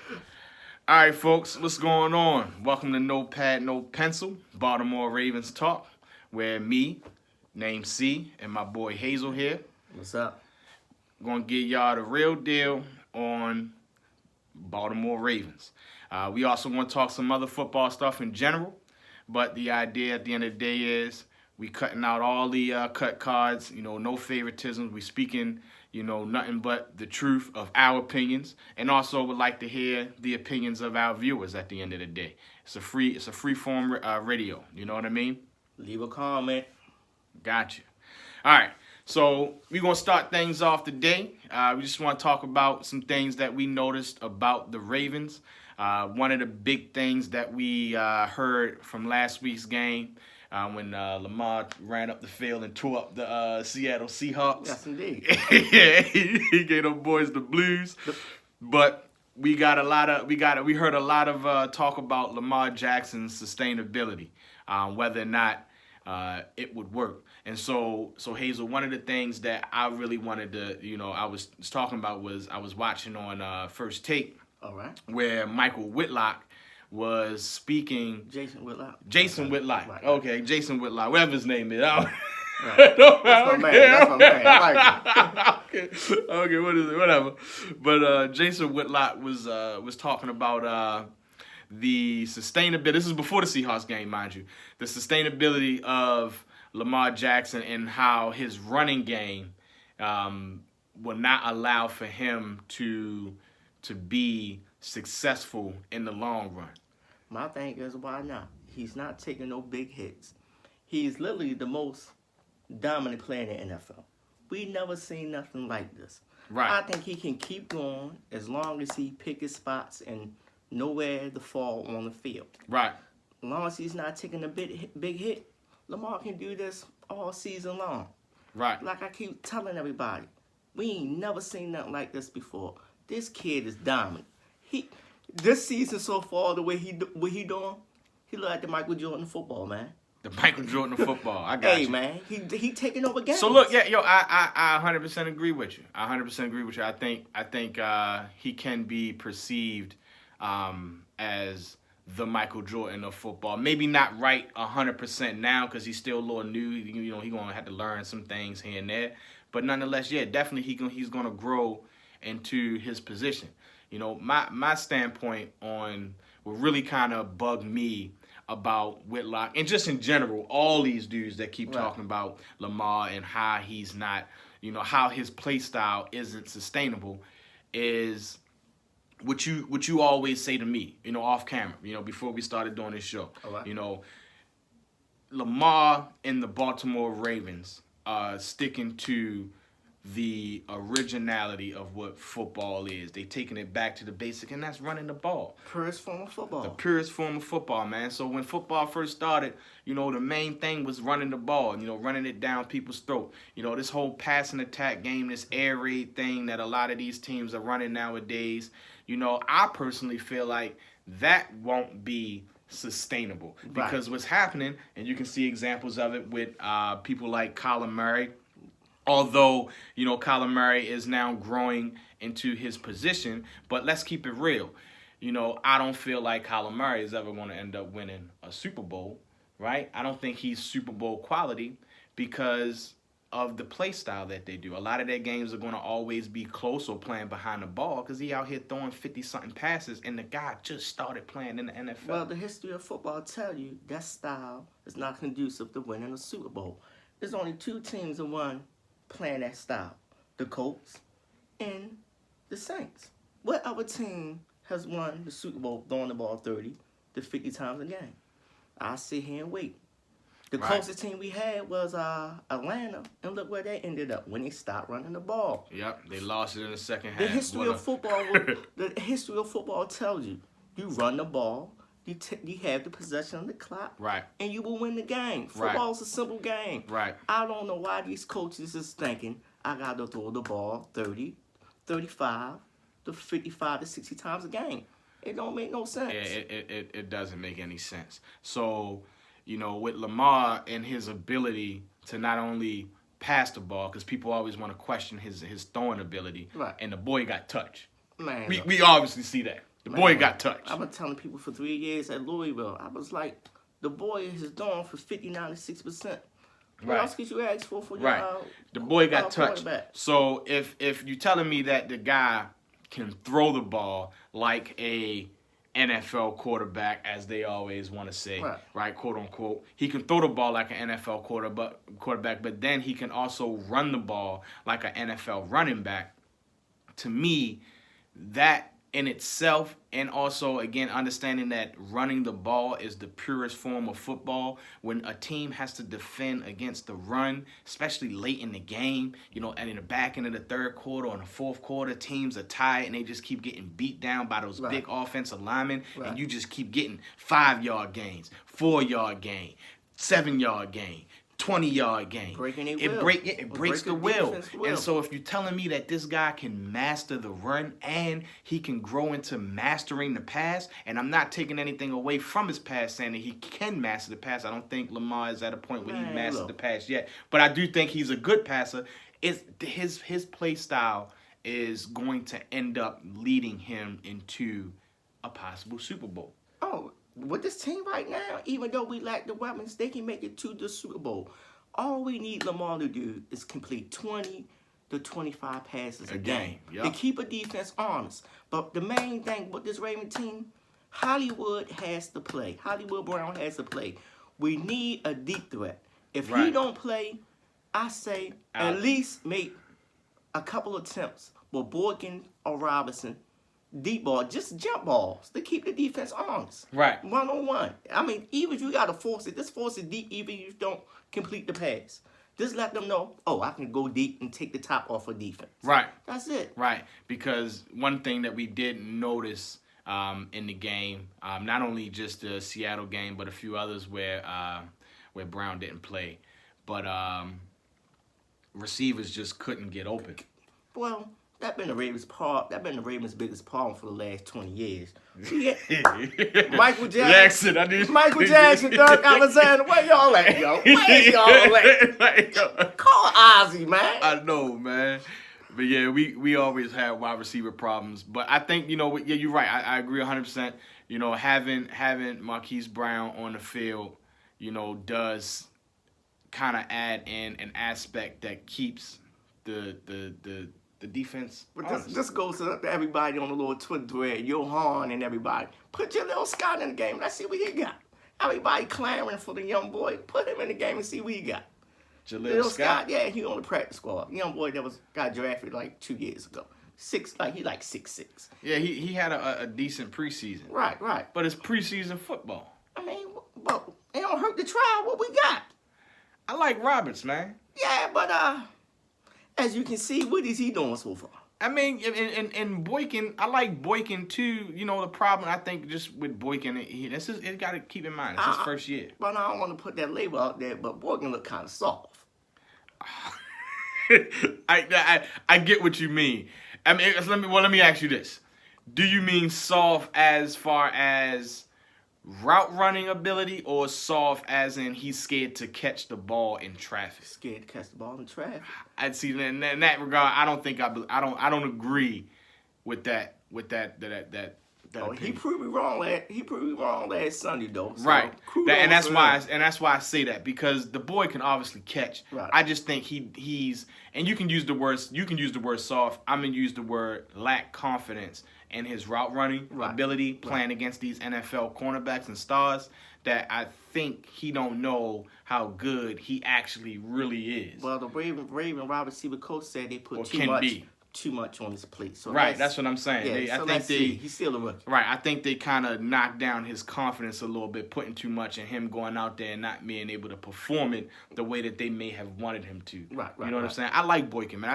All right, folks, what's going on? Welcome to No Pad, No Pencil, Baltimore Ravens Talk, where me, named C, and my boy Hazel here, What's up? going to give y'all the real deal on Baltimore Ravens. We also want to talk some other football stuff in general, but the idea at the end of the day is we cutting out all the cut cards, no favoritism. We speaking, nothing but the truth of our opinions, and also would like to hear the opinions of our viewers at the end of the day. It's a free form radio. You know what I mean? Leave a comment. Gotcha. All right. So we're going to start things off today. We just want to talk about some things that we noticed about the Ravens. One of the big things that we heard from last week's game when Lamar ran up the field and tore up the Seattle Seahawks. Yes, indeed. Yeah, he gave them boys the blues. But we heard a lot of talk about Lamar Jackson's sustainability, whether or not it would work. And so Hazel, one of the things that I really wanted to, I was talking about was I was watching on First Take, All right. where Michael Whitlock was speaking. Jason Whitlock. Jason Whitlock. Right. Okay, Jason Whitlock, whatever his name is. Right. That's my man. That's my man. I like it. Okay, what is it? Whatever. But Jason Whitlock was talking about the sustainability. This is before the Seahawks game, mind you. The sustainability of Lamar Jackson and how his running game will not allow for him to be successful in the long run. My thing is, why not? He's not taking no big hits. He's literally the most dominant player in the NFL. We never seen nothing like this. Right. I think he can keep going as long as he pick his spots and nowhere to fall on the field. Right. As long as he's not taking a big hit, Lamar can do this all season long. Right. Like I keep telling everybody, we ain't never seen nothing like this before. This kid is dominant. This season so far, the way he doing, he look like the Michael Jordan of football, man. The Michael Jordan of football. I got Hey, you. man, he taking over games. So look, yeah, I 100% agree with you. I 100% agree with you. I think he can be perceived as the Michael Jordan of football. Maybe not right 100% now because he's still a little new. He's gonna have to learn some things here and there. But nonetheless, yeah, definitely he's gonna grow into his position. My standpoint on what really kind of bugged me about Whitlock and just in general, all these dudes that keep talking about Lamar and how he's not, how his play style isn't sustainable is what you always say to me, off camera, before we started doing this show. Right. Lamar and the Baltimore Ravens are sticking to the originality of what football is. They taking it back to the basic, and that's running the ball. Purest form of football. The purest form of football, man. So when football first started, the main thing was running the ball, running it down people's throat. This whole passing attack game, this air raid thing that a lot of these teams are running nowadays, I personally feel like that won't be sustainable because what's happening, and you can see examples of it with people like Kyler Murray. Although, Kyler Murray is now growing into his position, but let's keep it real. I don't feel like Kyler Murray is ever going to end up winning a Super Bowl, right? I don't think he's Super Bowl quality because of the play style that they do. A lot of their games are going to always be close or playing behind the ball because he out here throwing 50-something passes, and the guy just started playing in the NFL. Well, the history of football tell you that style is not conducive to winning a Super Bowl. There's only two teams that won playing that style, the Colts and the Saints. What other team has won the Super Bowl throwing the ball 30 to 50 times a game? I sit here and wait. The closest team we had was Atlanta, and look where they ended up when they stopped running the ball. Yep, they lost it in the second half. The history of football tells you run the ball, you have the possession of the clock, right, and you will win the game. Football's a simple game. Right. I don't know why these coaches is thinking I got to throw the ball 30, 35, to 55 to 60 times a game. It don't make no sense. Yeah, it doesn't make any sense. So, with Lamar and his ability to not only pass the ball, because people always want to question his throwing ability, right, and the boy got touched. Man, we obviously see that. The boy got touched. I've been telling people for 3 years at Louisville. I was like, the boy is doing for 50-96%. What else could you ask for your The boy got touched. So if you're telling me that the guy can throw the ball like a NFL quarterback, as they always want to say, right, quote unquote, he can throw the ball like an NFL quarterback, but then he can also run the ball like an NFL running back. To me, that in itself, and also, again, understanding that running the ball is the purest form of football. When a team has to defend against the run, especially late in the game, and in the back end of the third quarter or in the fourth quarter, teams are tired and they just keep getting beat down by those big offensive linemen, and you just keep getting 5-yard gains, 4-yard gain, 7-yard gain, 20-yard game. It breaks the will. And so if you're telling me that this guy can master the run and he can grow into mastering the pass, and I'm not taking anything away from his pass, saying that he can master the pass. I don't think Lamar is at a point where he mastered the pass yet. But I do think he's a good passer. His play style is going to end up leading him into a possible Super Bowl. Oh, with this team right now, even though we lack the weapons, they can make it to the Super Bowl. All we need Lamar to do is complete 20 to 25 passes a game to keep a defense honest. But the main thing with this Ravens team, Hollywood has to play. Hollywood Brown has to play. We need a deep threat. If he don't play, I say at least make a couple attempts with Boykin or Robinson. Deep ball, just jump balls to keep the defense honest. Right. 1-on-1. I mean, even if you got to force it, just force it deep even if you don't complete the pass. Just let them know, I can go deep and take the top off of defense. Right. That's it. Right. Because one thing that we did notice in the game, not only just the Seattle game, but a few others where Brown didn't play, but receivers just couldn't get open. Well, that's been the Ravens' biggest problem for the last 20 years. Michael Jackson, Dirk Alexander, where y'all at, yo? Where y'all at? Call Ozzy, man. I know, man. But yeah, we always have wide receiver problems. But I think, you're right. I agree 100%. Having Marquise Brown on the field, does kind of add in an aspect that keeps the defense. But this goes to everybody on the little Twitter thread, Johan and everybody. Put Jaleel Scott in the game. Let's see what he got. Everybody clamoring for the young boy. Put him in the game and see what he got. Jaleel Scott? Yeah, he on the practice squad. Young boy that got drafted like 2 years ago. He 6'6". Yeah, he had a decent preseason. Right. But it's preseason football. I mean, but it don't hurt to try what we got. I like Roberts, man. Yeah, but as you can see, what is he doing so far? I mean, and Boykin, I like Boykin too. The problem I think just with Boykin, he got to keep in mind it's his first year. But I don't want to put that label out there. But Boykin look kind of soft. I get what you mean. I mean, let me ask you this: do you mean soft as far as route running ability, or soft as in he's scared to catch the ball in traffic? Scared to catch the ball in traffic. I'd see in that regard. I don't agree with that. He proved me wrong last Sunday though. So right. And that's why I say that, because the boy can obviously catch. Right. I just think he's, and you can use the word soft. I'm gonna use the word lack confidence in his route running ability, playing against these NFL cornerbacks and stars, that I think he don't know how good he actually really is. Well, the Raven wide receiver coach said they put too much on his plate. So that's what I'm saying. Yeah, he's still a rookie. Right, I think they kind of knocked down his confidence a little bit, putting too much in him going out there and not being able to perform it the way that they may have wanted him to. Right. You know what I'm saying? I like Boykin, man.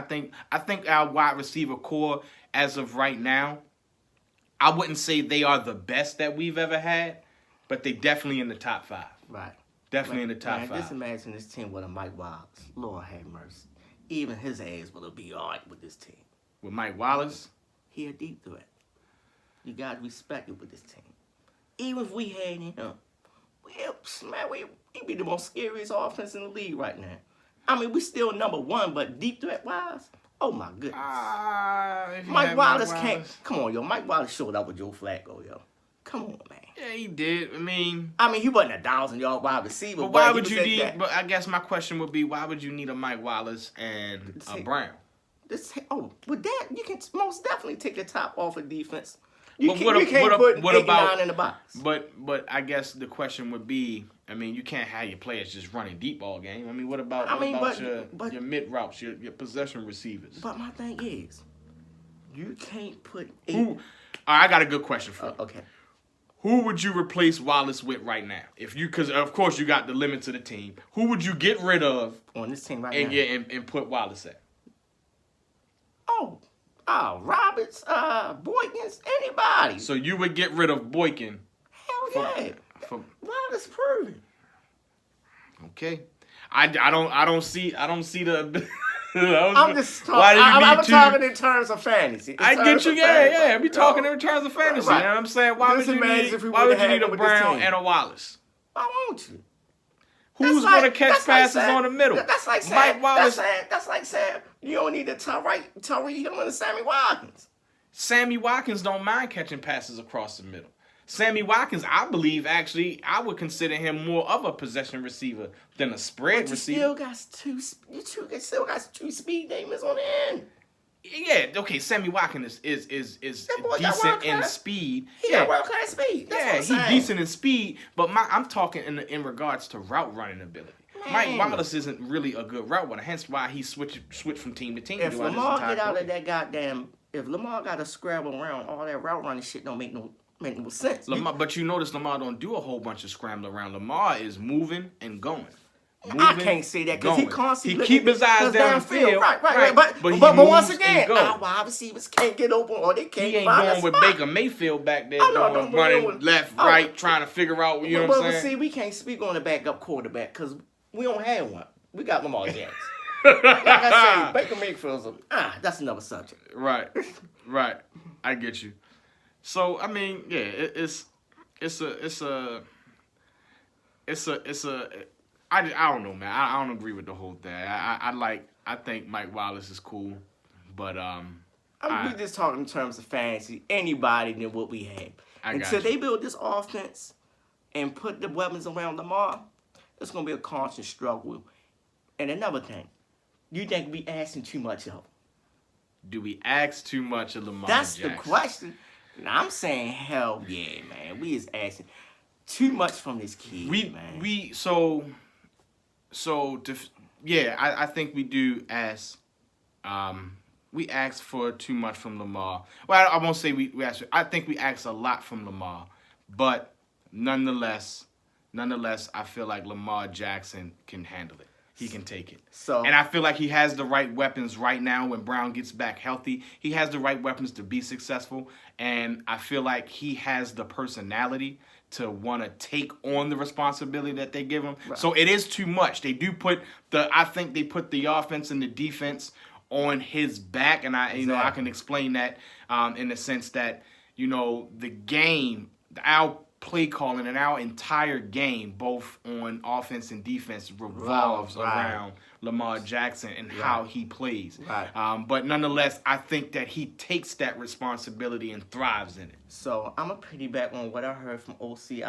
I think our wide receiver core, as of right now, I wouldn't say they are the best that we've ever had, but they definitely in the top 5. Right. Definitely in the top 5. Just imagine this team with a Mike Wallace. Lord have mercy. Even his ass will be all right with this team. With Mike Wallace? He a deep threat. You got to respect it with this team. Even if we had him, he'd be the most scariest offense in the league right now. I mean, we still number 1, but deep threat-wise, Oh my goodness. If you Mike have Wallace Mike can't. Wallace. Come on, yo. Mike Wallace showed up with Joe Flacco, yo. Come on, man. Yeah, he did. I mean, He wasn't a 1,000-yard wide receiver, but why he would was you at need? that. But I guess my question would be, why would you need a Mike Wallace and a Brown? With that, you can most definitely take the top off of defense. But You can't put 8 and 9 in the box. But I guess the question would be, I mean, you can't have your players just running deep all game. I mean, what about your mid routes, your possession receivers? But my thing is, you can't put 8. All right, I got a good question for you. Okay. Who would you replace Wallace with right now? Because of course you got the limit to the team. Who would you get rid of On this team now. and put Wallace at? Roberts, Boykins, anybody. So you would get rid of Boykin. Hell yeah. Wallace proven. Okay. I don't see the I'm just talking. Why do you I'm need talking in terms of fantasy. I get you, yeah. We talking in terms of fantasy. Right. You know what I'm saying? Why would you need a Brown and a Wallace? Why won't you? Who's going to catch passes on the middle? That's like saying, Mike Wallace. That's like saying you don't need to Tyree Hill and Sammy Watkins. Sammy Watkins don't mind catching passes across the middle. Sammy Watkins, I believe, actually, I would consider him more of a possession receiver than a spread receiver. You still got two speed demons on the end. Yeah, okay. Sammy Watkins is decent in speed. He got world class speed. That's he's decent in speed. But I'm talking in regards to route running ability. Mike Wallace isn't really a good route runner. Hence why he switched from team to team. If Lamar get out of that if Lamar got to scramble around, all that route running shit don't make no sense. But you notice Lamar don't do a whole bunch of scrambling around. Lamar is moving and going. I can't say that because he constantly keep his eyes downfield. Right. But once again, our wide receivers can't get open or they can't. He ain't going with Baker Mayfield back there, running left, right, trying to figure out. You know what I'm saying? See, we can't speak on the backup quarterback because we don't have one. We got Lamar Jackson. Like I say, Baker Mayfield's that's another subject. Right. I get you. So I mean, yeah, it's a. I don't know, man. I don't agree with the whole thing. I think Mike Wallace is cool, but we just talking in terms of fantasy. Anybody than what we have until they build this offense and put the weapons around Lamar, it's gonna be a constant struggle. And another thing, you think we asking too much of him? Do we ask too much of Lamar Jackson? That's the question. And I'm saying, hell yeah, man. We is asking too much from this kid, man. I think we do ask. We ask for too much from Lamar. Well, I won't say we ask. I think we ask a lot from Lamar, but nonetheless, I feel like Lamar Jackson can handle it. He can take it. And I feel like he has the right weapons right now when Brown gets back healthy. He has the right weapons to be successful. And I feel like he has the personality to want to take on the responsibility that they give him. Right. So it is too much. They do I think they put the offense and the defense on his back. And I can explain that in the sense that, the game, our play calling and our entire game, both on offense and defense, revolves around Lamar Jackson and how he plays. Right. But nonetheless, I think that he takes that responsibility and thrives in it. So I'm going to piggyback on what I heard from OC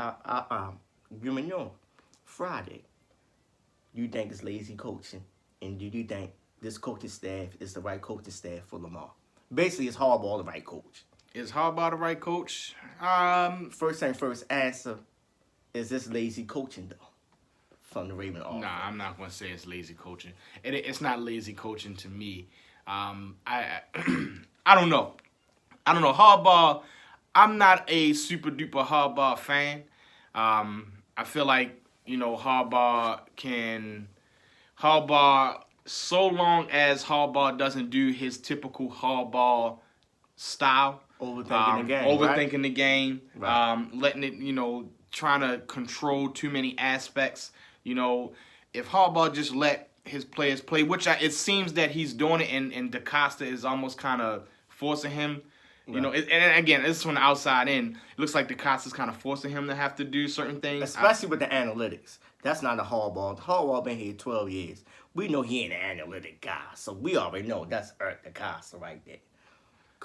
Gumignon Friday. You think it's lazy coaching, and do you think this coaching staff is the right coaching staff for Lamar? Basically, is Hardball the right coach? Is Hardball the right coach? First thing first, answer, is this lazy coaching, though, from the Raven offense? Nah, I'm not going to say it's lazy coaching. It's not lazy coaching to me. I don't know. Hardball, I'm not a super-duper Hardball fan. I feel like, Hardball, so long as Hardball doesn't do his typical Hardball style, overthinking the game, right. Letting it, trying to control too many aspects. If Hardball just let his players play, which it seems that he's doing it, and DaCosta is almost kind of forcing him. Right. And again, this is from the outside in. It looks like DaCosta's kind of forcing him to have to do certain things. Especially with the analytics. That's not a Hardball. Hardball been here 12 years. We know he ain't an analytic guy, so we already know that's Eric DeCosta right there.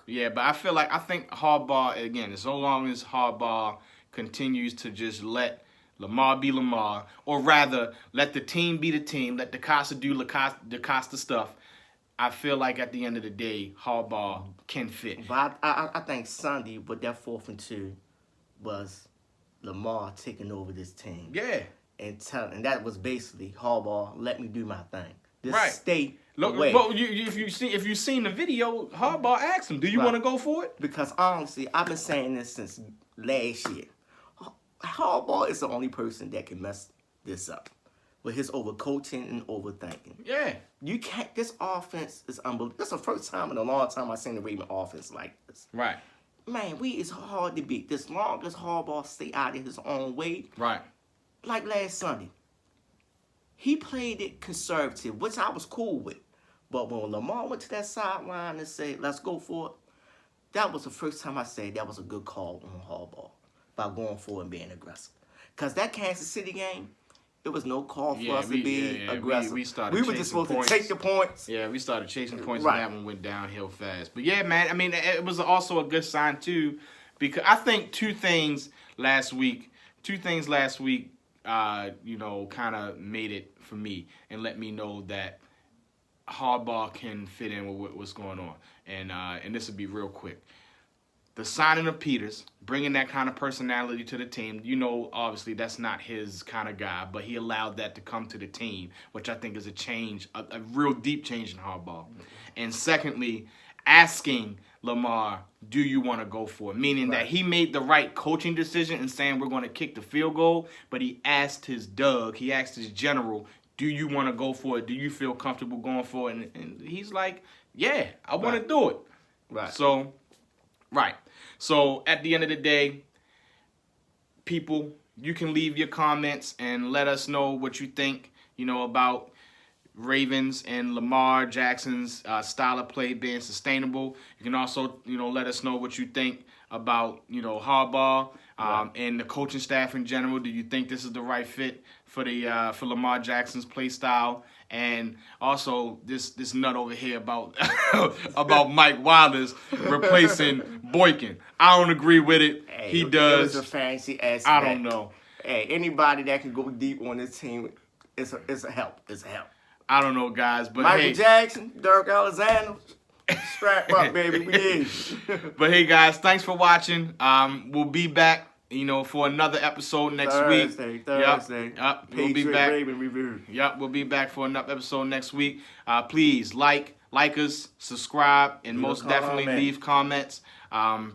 Yeah, but I think Hardball, again, as long as Hardball continues to just let Lamar be Lamar, or rather, let the team be the team, let DeCosta do DeCosta stuff, I feel like at the end of the day, Hardball can fit. But I think Sunday, with that 4th and 2, was Lamar taking over this team. Yeah. And that was basically Hardball, let me do my thing. Just Right. stay Look, away. well, if you've seen the video, Hardball asked him, "Do you Right. want to go for it?" Because honestly, I've been saying this since last year. Hardball is the only person that can mess this up with his overcoaching and overthinking. Yeah. You can't. This offense is unbelievable. This is the first time in a long time I've seen the Raven offense like this. Right. Man, it's hard to beat. As long as Hardball stay out of his own way. Right. Like last Sunday, he played it conservative, which I was cool with. But when Lamar went to that sideline and said, "Let's go for it," that was the first time I said that was a good call on Hardball by going for it and being aggressive. Because that Kansas City game, it was no call for us to be aggressive. We were just supposed to take the points. Yeah, we started chasing points, Right. and that one went downhill fast. But yeah, man, I mean, it was also a good sign too, because I think two things last week, kind of made it for me and let me know that Hardball can fit in with what's going on. And this will be real quick. The signing of Peters, bringing that kind of personality to the team, obviously that's not his kind of guy, but he allowed that to come to the team, which I think is a change, a real deep change in Hardball. And secondly, asking Lamar, do you want to go for it? Meaning that he made the right coaching decision in saying we're going to kick the field goal, but he asked his general, do you want to go for it? Do you feel comfortable going for it? And he's like, yeah, I want to do it. Right. So at the end of the day, people, you can leave your comments and let us know what you think, about Ravens and Lamar Jackson's style of play being sustainable. You can also, let us know what you think about, Hardball and the coaching staff in general. Do you think this is the right fit for for Lamar Jackson's play style? And also this nut over here about about Mike Wallace replacing Boykin. I don't agree with it. Hey, He does. It was a fancy ass. I don't know. Hey, anybody that can go deep on this team, it's a help. It's a help. I don't know, guys, but Michael hey, Jackson, Dirk Alexander, strap up, baby. We in. But hey, guys, thanks for watching. We'll be back, for another episode next week. Thursday. Yep. We'll be back. Raven review. Yep, we'll be back for another episode next week. Please like us, subscribe, and most definitely leave comments.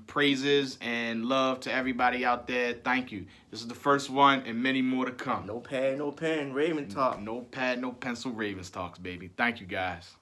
Praises and love to everybody out there. Thank you. This is the first one and many more to come. No pad, no pen. Raven talk. No pad, no pencil. Ravens talks, baby. Thank you, guys.